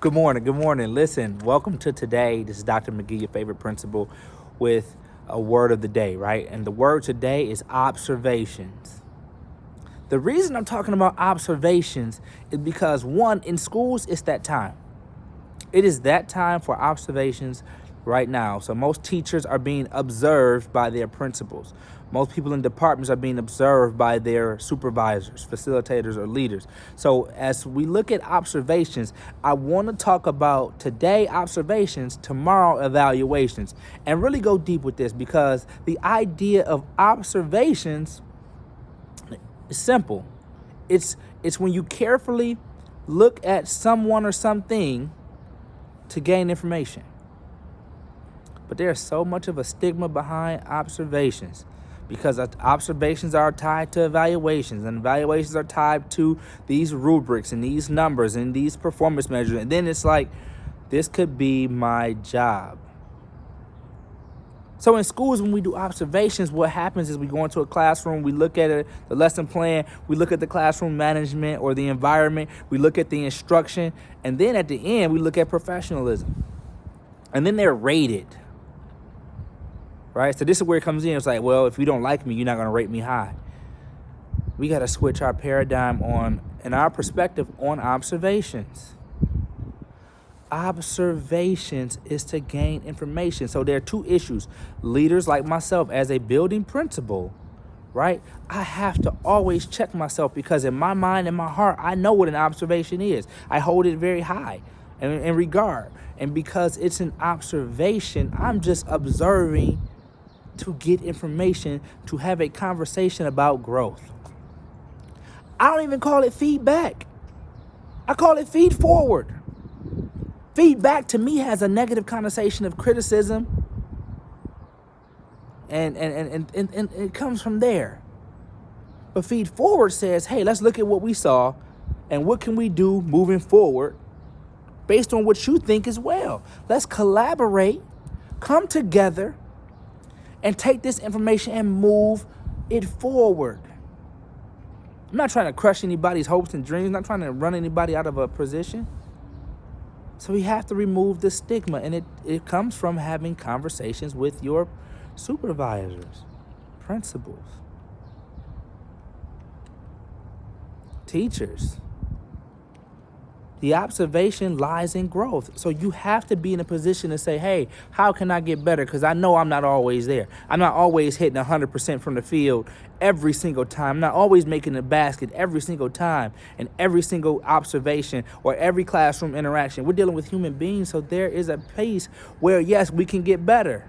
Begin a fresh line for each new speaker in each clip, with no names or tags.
Good morning. Good morning. Listen, welcome to today. This is Dr. McGee, your favorite principal, with a word of the day, right? And the word today is observations. The reason I'm talking about observations is because, one, in schools, it's that time. It is that time for observations right now. So most teachers are being observed by their principals. Most people in departments are being observed by their supervisors, facilitators, or leaders. So as we look at observations, I want to talk about today observations, tomorrow evaluations, and really go deep with this because the idea of observations is simple. It's when you carefully look at someone or something to gain information. But there's so much of a stigma behind observations because observations are tied to evaluations, and evaluations are tied to these rubrics and these numbers and these performance measures. And then it's like, this could be my job. So in schools, when we do observations, what happens is we go into a classroom, we look at it, the lesson plan, we look at the classroom management or the environment, we look at the instruction, and then at the end, we look at professionalism. And then they're rated, right? So this is where it comes in. It's like, well, if you don't like me, you're not going to rate me high. We got to switch our paradigm on and our perspective on observations. Observations is to gain information. So there are two issues. Leaders like myself as a building principal, right? I have to always check myself because in my mind and my heart, I know what an observation is. I hold it very high in regard. And because it's an observation, I'm just observing to get information, to have a conversation about growth. I don't even call it feedback. I call it feed forward. Feedback to me has a negative connotation of criticism, and it comes from there. But feed forward says, hey, let's look at what we saw and what can we do moving forward based on what you think as well. Let's collaborate, come together, and take this information and move it forward. I'm not trying to crush anybody's hopes and dreams, not trying to run anybody out of a position. So we have to remove the stigma, and it comes from having conversations with your supervisors, principals, teachers. The observation lies in growth. So you have to be in a position to say, hey, how can I get better? Because I know I'm not always there. I'm not always hitting 100% from the field every single time. I'm not always making the basket every single time and every single observation or every classroom interaction. We're dealing with human beings, so there is a pace where, yes, we can get better.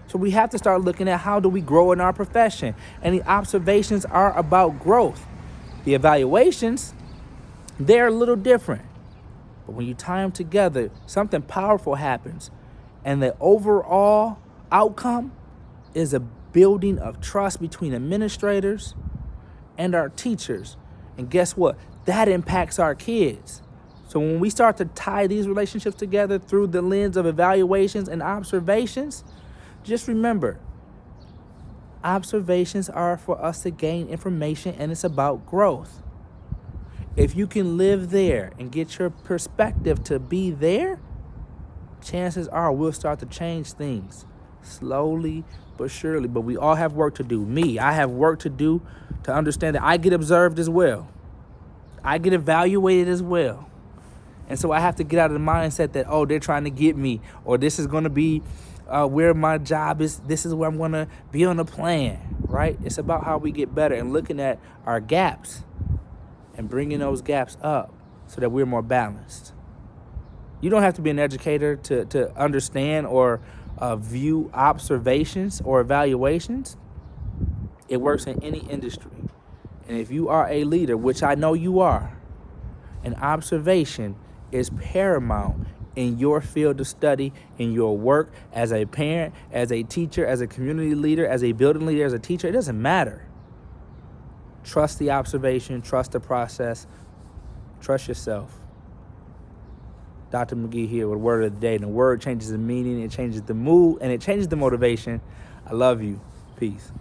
So we have to start looking at how do we grow in our profession. And the observations are about growth. The evaluations, they're a little different. But when you tie them together, something powerful happens. And the overall outcome is a building of trust between administrators and our teachers. And guess what? That impacts our kids. So when we start to tie these relationships together through the lens of evaluations and observations, just remember, observations are for us to gain information, and it's about growth. If you can live there and get your perspective to be there, chances are we'll start to change things slowly but surely. But we all have work to do. I have work to do to understand that I get observed as well. I get evaluated as well. And so I have to get out of the mindset that, oh, they're trying to get me, or this is going to be where my job is. This is where I'm going to be on a plan, right? It's about how we get better and looking at our gaps and bringing those gaps up so that we're more balanced. You don't have to be an educator to understand or view observations or evaluations. It works in any industry. And if you are a leader, which I know you are, an observation is paramount in your field of study, in your work as a parent, as a teacher, as a community leader, as a building leader, as a teacher. It doesn't matter. Trust the observation, trust the process, trust yourself. Dr. McGee here with Word of the Day. And the word changes the meaning, it changes the mood, and it changes the motivation. I love you. Peace.